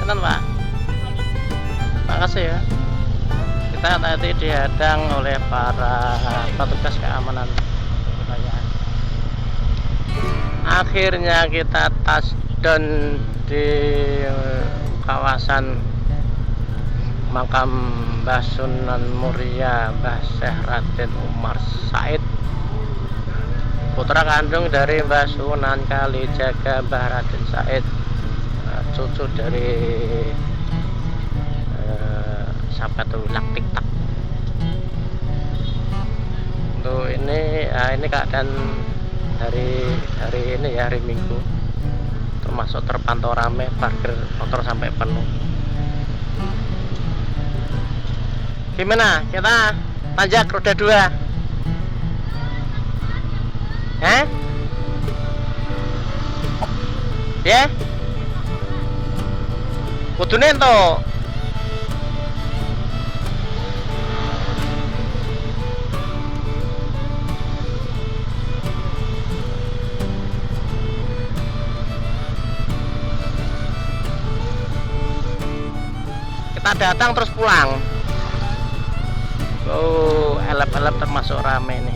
Punten Pak. Makasih ya. Kita tadi dihadang oleh para petugas keamanan wilayah. Akhirnya kita touchdown di kawasan makam Mbah Sunan Muria Mbah Syekh Raden Umar Said, putra kandung dari Mbah Sunan Kalijaga Mbah Raden Said, cucu dari siapa tuh Laktiktak. Tuh ini keadaan hari ini ya, hari Minggu, termasuk terpantau rame, parkir motor sampai penuh. Gimana, kita tanjak roda 2? Ya? Kudune entuk. Kita datang terus pulang. Oh, elep-elep termasuk rame nih.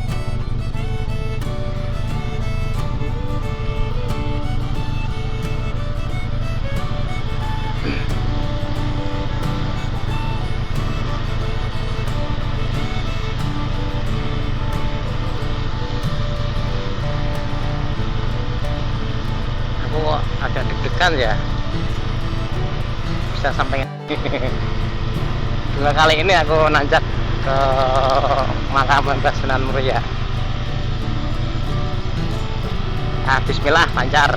Aku agak deg-degan ya, bisa sampai dua kali ini aku nanjak ke makam Mbah Sunan Muria. Bismillah, lancar.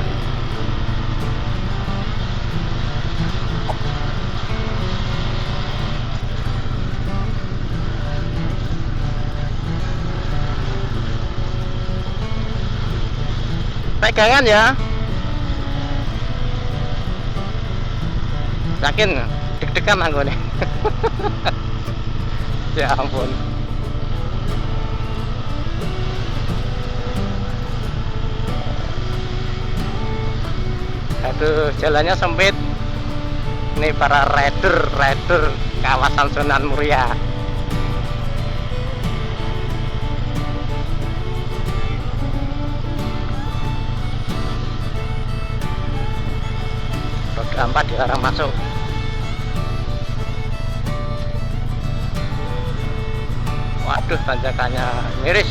Pegangan ya. Yakin deg-degan aku nih. Ya ampun. Aduh, jalannya sempit. Ini para rider kawasan Sunan Muria. Roda 4 dilarang masuk. Waduh, tanjakannya miris.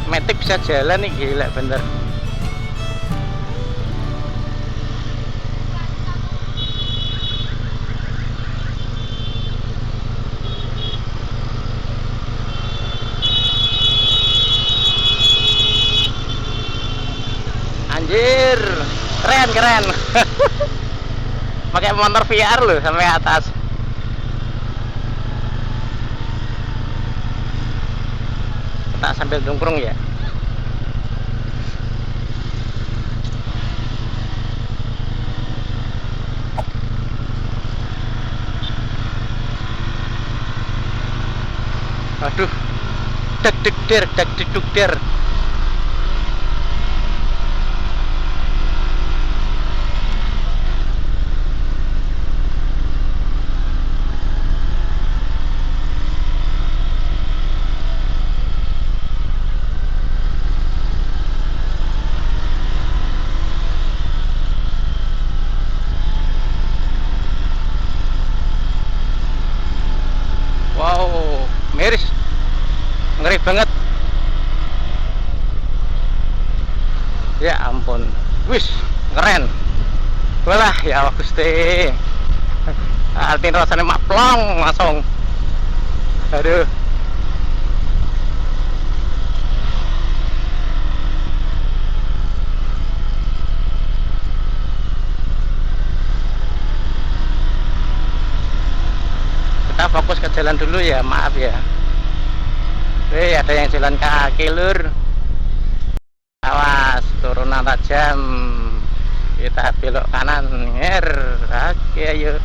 Matic bisa jalan nih, gila bener. Anjir, keren. Pakai motor VR loh sampai atas. Kita sambil nongkrong ya. Aduh, deg-deg-der. Wow, miris, ngeri banget. Ya ampun, wis keren. Walah ya Gusti. Altin rasanya maplong langsung. Aduh. Kita fokus ke jalan dulu ya, maaf ya. Ada yang jalan kaki lur. Awas, turunan tajam. Kita belok kanan. Oke, ayo.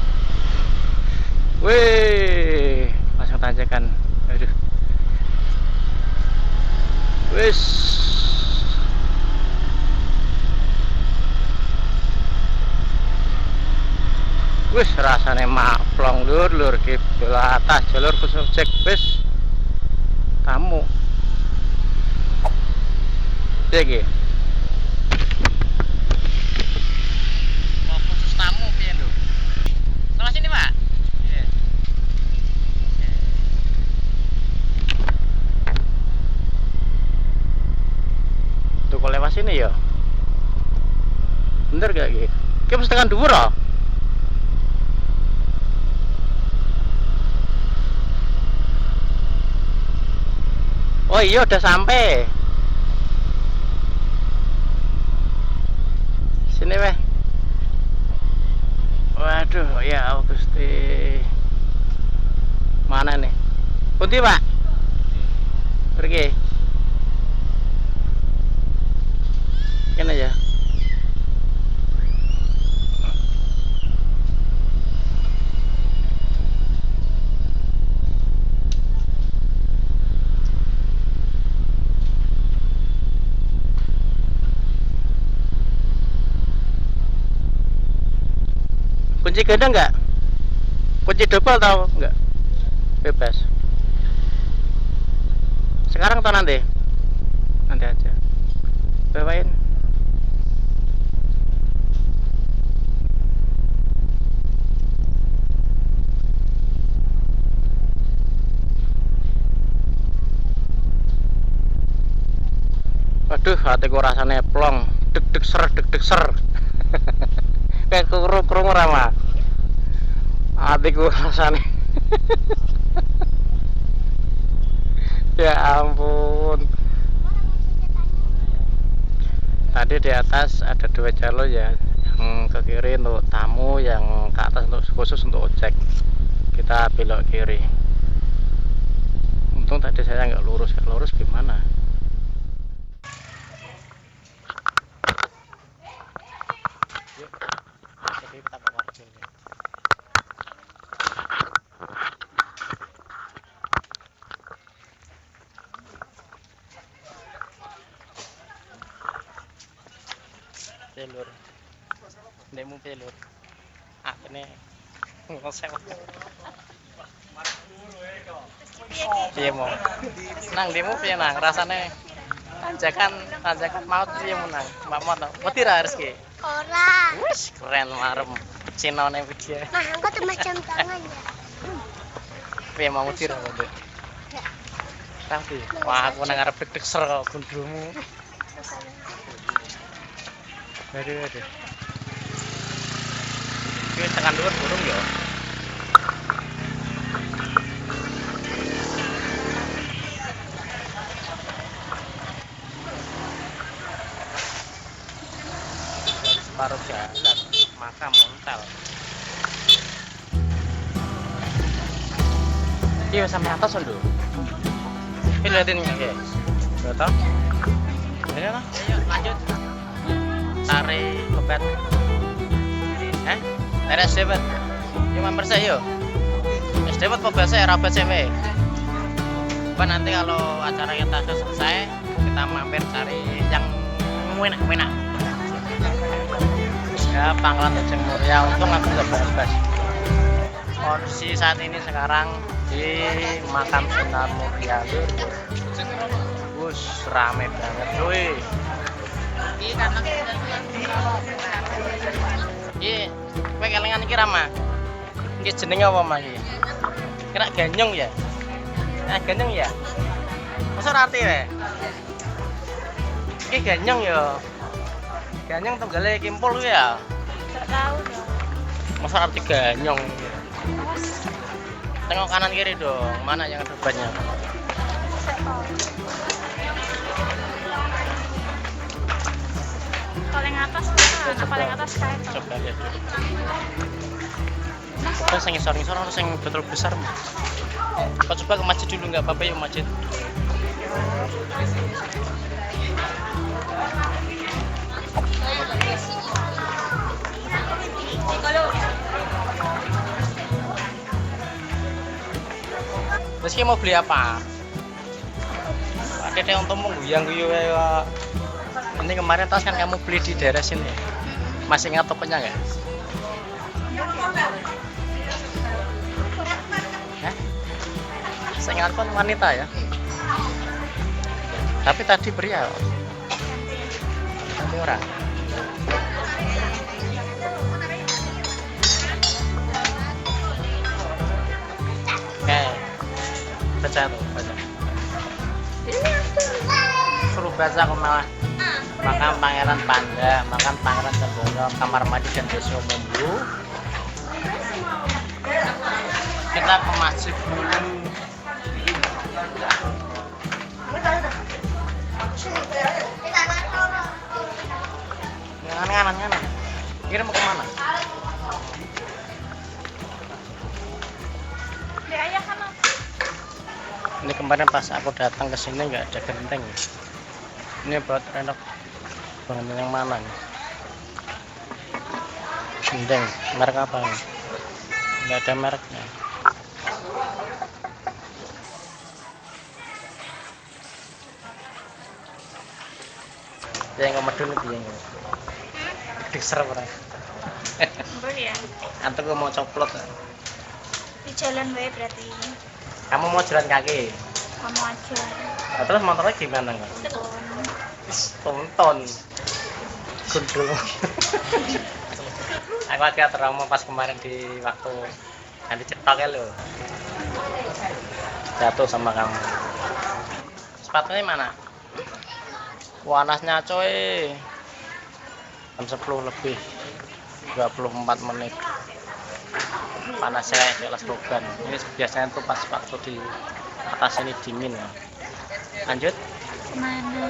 Wih, langsung tanjakan. Aduh. Wis. Wis rasane maplong lur ki belah atas jalur khusus ojek wis tamu. Piye iki? Oh, khusus tamu piye lho? Salah sini, Pak. Iya. Tuh kok lewat sini ya? Bener gak iki? Ki mesti tekan dhuwur ah. Oh iya udah sampai. Sini weh. Waduh ya Gusti. Mana nih? Pundi Pak? Pergi. Kene ya. Kunci ganda enggak? Kunci double tau enggak? Bebas. Sekarang atau nanti? Nanti aja. Bawain. Waduh, hatiku rasanya plong, deg-deg ser. Kayak krungu rama. Hatiku rasanya. Ya ampun. Tadi di atas ada 2 jalur ya. Yang ke kiri untuk tamu, yang ke atas untuk khusus untuk ojek. Kita belok kiri. Untung tadi saya nggak lurus. Kalau lurus gimana? Jadi kita bawa mobil ya. Pelur, demu pelur. Ini ngosek. Piye mau? Nang demu piye nang? Rasane tanjakan maut piye menang? Mbak Mot, wedi ra rezeki? Ora. Wis keren marem. Cinone video. Nah, aku tuh macam tangan ya. Piye mau wedi ra kok? Tapi, wah aku nang arep deg-deg ser kok gundulmu. Aduh. Ini tekan dhuwur burung ya. Separuh jalan, maka montel. Iya sampai atas lho. Ini liatin ya. Betul? Ini lah. Ayo lanjut. Tarik lebat. Tarik sedikit. Cuma persen yuk. Sedikit kok biasa rapat cewek. Nanti kalau acara kita sudah selesai, kita mampir cari yang enak-enak. Ya Pangkalan Ujung Muria, untung aku nggak bahas-bahas. Kondisi saat ini sekarang di makam Sunan Muria lur. Bus rame banget, woi. Iki kowe kelingan iki Rama. Iki jenenge apa Mas iki? Kira ganyong ya? Ganyong ya? Masa ora arti wae? Iki ganyong ya. Ganyong tunggale kimpul kuwi ya. Enggak tahu dong. Masa arti ganyong? Tengok kanan kiri dong. Mana yang ada banyak? Paling atas mana? Paling atas kayak itu. Coba lihat dulu. Kita yang ngisor-ngisor harus yang betul besar. Coba ke masjid dulu, nggak apa-apa yuk masjid. Rizky mau beli apa? Ada yang ngomong guyang-guyu ya. Ini kemarin tas kan kamu beli di daerah sini. Masih ingat tokonya nggak? Saya kan wanita ya. Tapi tadi pria. Tapi orang. Oke. Baca tuh, baca. Suruh baca aku malah. Makam Pangeran Panda, makam Pangeran Tenggono, kamar mandi dan desa umum dulu. Kita ke masjid dulu. Nganan. Kira mau kemana? Dek ayah kan Ini kemarin pas aku datang ke sini nggak ada genteng. Ini buat renok bangunan yang mana nih? Genteng, merek apa nih? Nggak ada mereknya. Yang ngomedun itu yang diser orang. ya. Antum mau coplot? Di jalan wae berarti. Kamu mau jalan kaki? Kamu aja. Nah, terus motornya gimana nggak? Tonton. Gundul. Aku agak trauma pas kemarin di waktu yang dicetok ya lo. Jatuh sama kamu. Sepatunya mana? Panasnya coy. Jam 10 lebih 24 menit. Panasnya jelas logan. Ini biasanya tuh pas waktu di atas ini dingin ya. Lanjut. Kemana?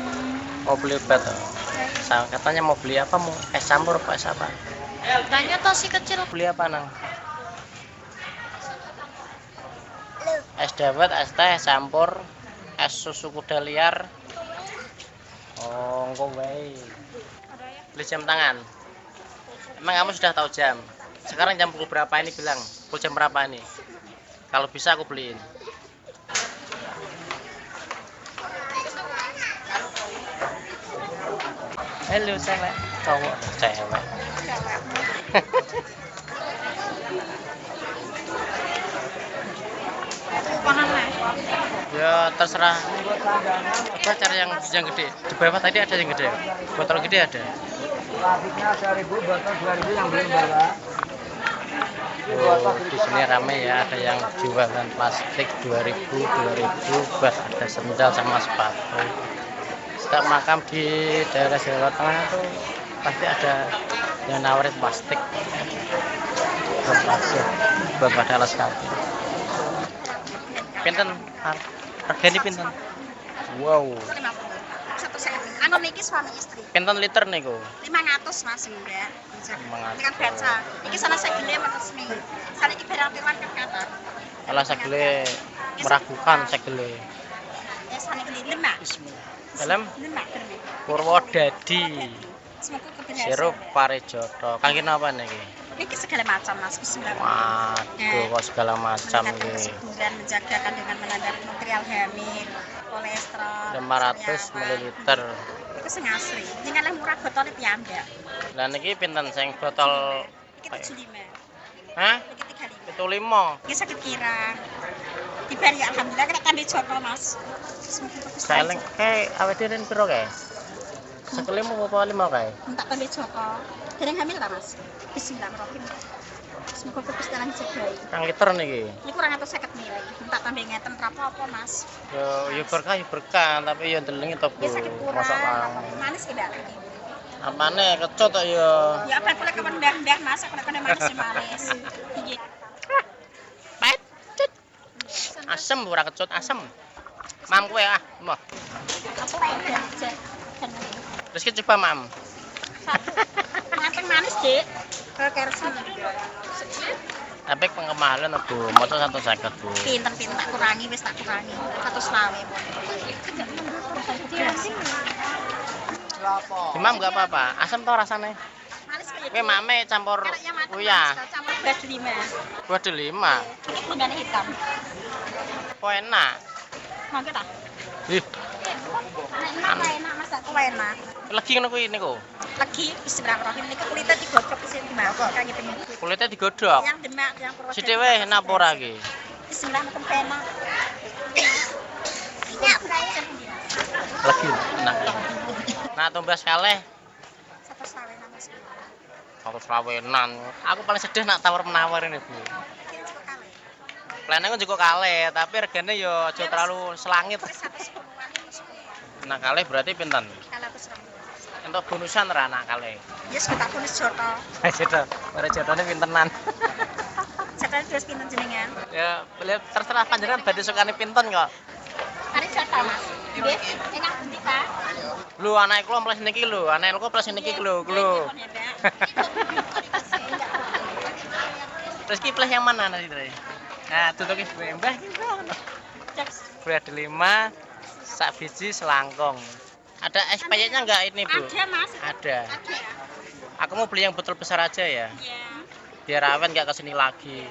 Mau beli obat. Katanya mau beli apa? Mau es campur apa es apa? Tanya toh si kecil. Beli apa nang? Es dawet, es teh, es campur, es susu kuda liar. Oh, engko wae. Beli jam tangan. Emang kamu sudah tahu jam? Sekarang jam pukul berapa ini bilang? Pukul jam berapa ini? Kalau bisa aku beliin. Halo cewek, cowok cewek. Ya terserah. Apa cari yang gede? Di bawah tadi ada yang gede. Botol gede ada. Plastiknya 1000, botol 2000 yang belum bawa. Oh, di sini rame ya, ada yang jualan plastik 2000 buat ada sendal sama sepatu. Setiap makam di daerah Jawa Tengah tuh pasti ada yang nawarin plastik buat pada alas kaki. Pinten harganya pinten? Wow. Anu niki suami istri. Pinten liter niku? 500 Mas enggak. Ini kan 500. baca. Iki salah segele resmi. Saniki barang pirang kata. Alah segele meragukan segele. Ya saniki 5. Bismillah. Dalam 5 germe. Purwodadi. Semoga keberhasilan. Sirup Parijoto. Kangge napa niki? Niki segala macam Mas. Bismillah. Waduh, kok segala macam Meningkatkan iki. kesuburan, menjaga kandungan menandar material hamil, kolesterol. 500 ml. Itu sing asli. Ini kan murah botolnya piyambak. Lah niki pinten sing botol? Iki 75. Hah? Iki 35. Itu 5. Iki sakit kira. Dibari alhamdulillah kena kambe Joko Mas. Semoga bagus. Saeleng kae awet dhewe piro kae? Sekali mau apa 5 kae? Entak kambe Joko. Dereng hamil ta Mas? Bismillahirrahmanirrahim. Semoga bagus dalam jagai. Kang liter niki. Ini kurang 150 nilai. Entak kambe ngeten apa Mas? Yo berkah tapi yo delengi to, Bu. Ya sakit kurang. Masak kang. Manis ki, Mbak? Apane kecut to yo. Ya apa kula kependah-ndah Mas, kula manis ya manis. Iya. Pahit. Cut. Asem ora kecut, asem. Mam kowe ah, moh. Apa wae aja. Terus ki coba mam. Mateng manis, Dik. Kersen. Tapi pengemahalan Bu, motor 150 Bu. Pinten-pinten tak kurangi, wis tak kurangi. 120 pun. Imam enggak apa-apa, asam tau rasanya. Manis kaya Kowe mame campur Karaknya mateng, uyah. Mas. Campur beras 5. Buat 5. Ini kulingane hitam. Kok enak? Mangke ta? Ih, Enak Mas, tak enak. lagi ngono kuwi niku. Legi bismillahirrahmanirrahim niki kulitnya digocok di sini Mas. Kayak gitu. Kulitnya digodhog. Yang demak, yang Purwodadi. Sithik wae enak apa ora iki? Bismillahirrahmanirrahim. Lagi enak. Nah, tumbas kalih Satu sawenan Mas. satu sawenan. Aku paling sedih nak tawar-menawar ini, Bu. Kira cukup kali. Plannya juga kalih, tapi regane yo aja terlalu selangit. Wis sampai 10-an, 10-an. Nah, kalih berarti pinten? Kalau aku serem. Untuk bonusan ra anak kalih. Yes, kita bonus joto. Jodoh, ora jodone pintenan. Sekarang terus pinten jenengan. Ya, boleh terserah panjenengan badhe sukane pinten kok. Hari joto Mas. Nggih, enak pundi Pak? Lho, anak kula plus niki lho, anak kula plus niki lho. Terus ki plus yang mana nanti tadi? Nah, tutuki mbah ki. Berat 5 sak biji selangkong. Ada es payetnya enggak ini, Bu? Ada Mas. Ada. Ada. Aku mau beli yang botol besar aja ya. Iya. Biar awet enggak kesini lagi.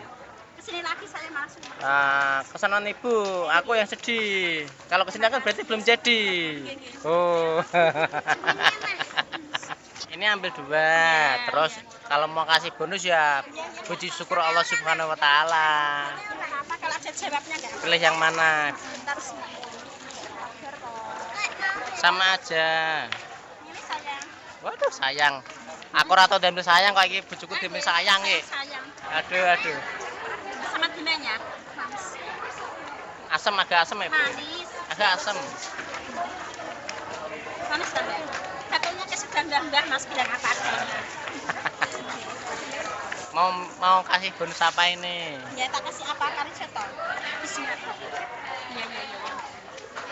Kesini lagi saya masuk. Nah, kesanan Ibu, aku yang sedih. Kalau kesini kan berarti belum jadi. Oh. Ini ambil 2. Terus kalau mau kasih bonus ya puji syukur Allah Subhanahu wa taala. Apa kalau ada jawabnya enggak? Pilih yang mana? Sebentar sih. Sama aja. Ini sayang. Waduh, sayang. Aku ora tau demel sayang kok iki bojoku demel sayang iki. Sayang. Aduh. Sama gunanya. Manis. Asam agak asam ya, Bu? Manis. Agak asam. Manis banget. Satunya kesukaan rendah Mas bilang apa adanya. Mau kasih bonus apa ini? Ya tak kasih apa kali coto. Bismillah. Iya.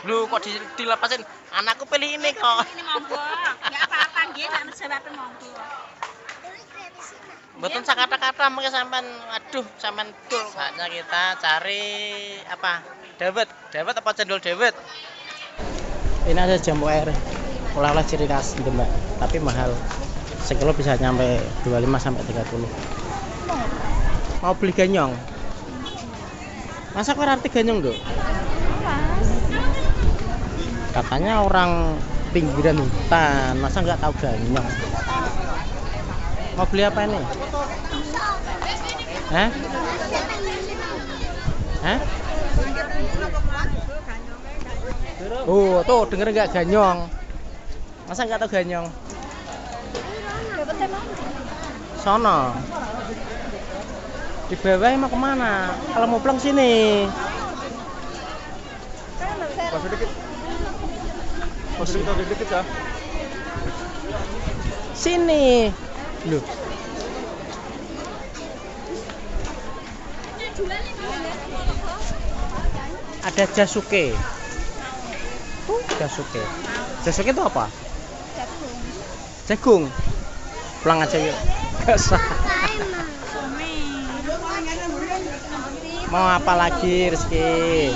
Lu kok dilepasin? Anakku pilih ini kok. Ini monggo. Enggak apa-apa nggih, tak jawab monggo. Mboten sak kata-kata mengke sampean aduh sampean betul. Saatnya kita cari apa? Dawet apa cendol dawet? Ini ada jambu air. Oleh-oleh ciri khas Demak, tapi mahal. Sekilo bisa nyampe 25 sampai 30. Mau beli ganyong? Masa kowe arti ganyong, Nduk? Katanya orang pinggiran hutan, masa nggak tahu ganyong? Mau beli apa ini? Hah? Hah? Oh, tuh denger nggak ganyong? Masa nggak tahu ganyong? Sono. Di bawah mau kemana? Kalau mau pulang sini. Sedikit ya. Sini. Loh. Ada jasuke. Jasuke. Jasuke itu apa? Jagung. Pulang aja yuk. Gak usah. Mau apa lagi, Rizky?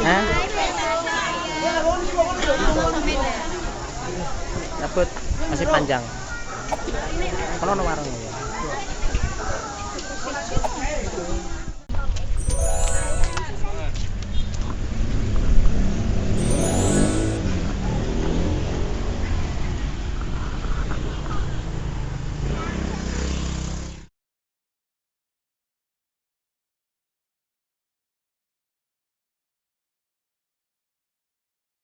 Hah? Cabut masih panjang. Kono warung ya.